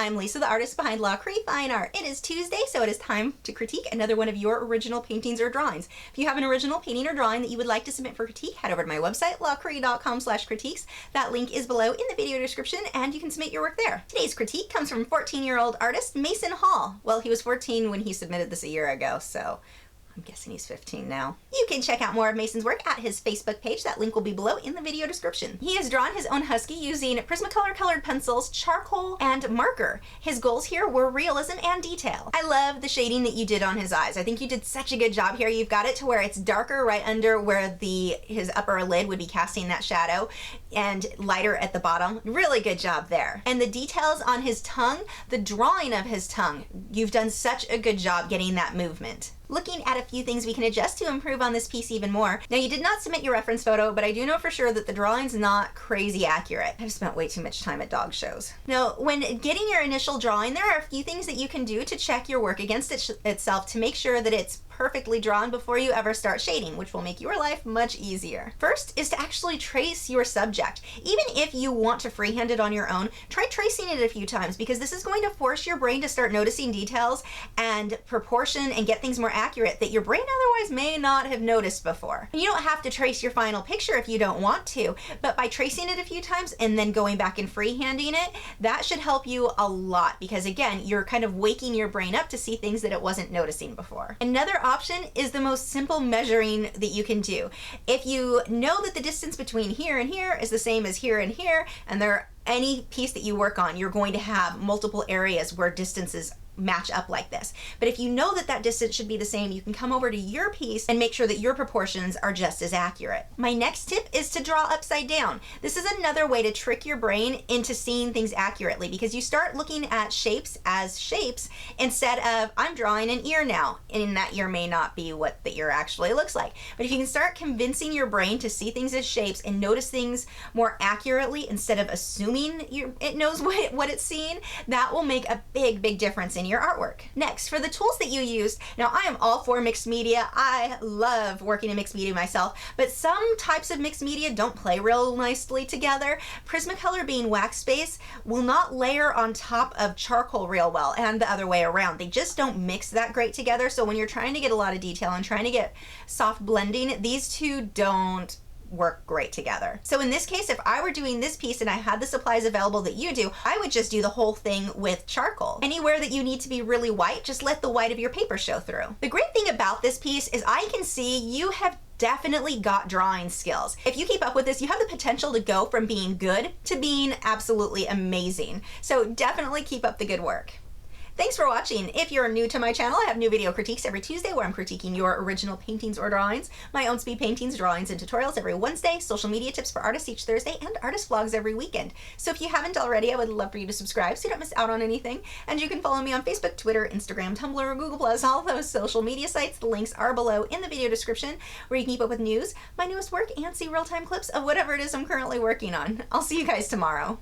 I'm Lisa, the artist behind Lachri Fine Art. It is Tuesday, so it is time to critique another one of your original paintings or drawings. If you have an original painting or drawing that you would like to submit for critique, head over to my website, lachri.com/critiques. That link is below in the video description, and you can submit your work there. Today's critique comes from 14-year-old artist Mason Hall. Well, he was 14 when he submitted this a year ago, so I'm guessing he's 15 now. You can check out more of Mason's work at his Facebook page. That link will be below in the video description. He has drawn his own husky using Prismacolor colored pencils, charcoal, and marker. His goals here were realism and detail. I love the shading that you did on his eyes. I think you did such a good job here. You've got it to where it's darker right under where his upper lid would be casting that shadow, and lighter at the bottom. Really good job there. And the details on his tongue, the drawing of his tongue, you've done such a good job getting that movement. Looking at a few things we can adjust to improve on this piece even more. Now, you did not submit your reference photo, but I do know for sure that the drawing's not crazy accurate. I've spent way too much time at dog shows. Now, when getting your initial drawing, there are a few things that you can do to check your work against itself to make sure that it's perfectly drawn before you ever start shading, which will make your life much easier. First is to actually trace your subject. Even if you want to freehand it on your own, try tracing it a few times, because this is going to force your brain to start noticing details and proportion and get things more accurate that your brain otherwise may not have noticed before. And you don't have to trace your final picture if you don't want to, but by tracing it a few times and then going back and freehanding it, that should help you a lot, because again, you're kind of waking your brain up to see things that it wasn't noticing before. Another option is the most simple measuring that you can do. If you know that the distance between here and here is the same as here and here, and any piece that you work on, you're going to have multiple areas where distances match up like this. But if you know that that distance should be the same, you can come over to your piece and make sure that your proportions are just as accurate. My next tip is to draw upside down. This is another way to trick your brain into seeing things accurately, because you start looking at shapes as shapes instead of, I'm drawing an ear now, and that ear may not be what the ear actually looks like. But if you can start convincing your brain to see things as shapes and notice things more accurately instead of assuming it knows what it's seeing, that will make a big difference in your artwork. Next, for the tools that you used, now I am all for mixed media. I love working in mixed media myself, but some types of mixed media don't play real nicely together. Prismacolor, being wax base, will not layer on top of charcoal real well, and the other way around. They just don't mix that great together, so when you're trying to get a lot of detail and trying to get soft blending, these two don't work great together. So in this case, if I were doing this piece and I had the supplies available that you do, I would just do the whole thing with charcoal. Anywhere that you need to be really white, just let the white of your paper show through. The great thing about this piece is I can see you have definitely got drawing skills. If you keep up with this, you have the potential to go from being good to being absolutely amazing. So definitely keep up the good work. Thanks for watching. If you're new to my channel, I have new video critiques every Tuesday where I'm critiquing your original paintings or drawings, my own speed paintings, drawings, and tutorials every Wednesday, social media tips for artists each Thursday, and artist vlogs every weekend. So if you haven't already, I would love for you to subscribe so you don't miss out on anything. And you can follow me on Facebook, Twitter, Instagram, Tumblr, Google+, all those social media sites. The links are below in the video description, where you can keep up with news, my newest work, and see real-time clips of whatever it is I'm currently working on. I'll see you guys tomorrow.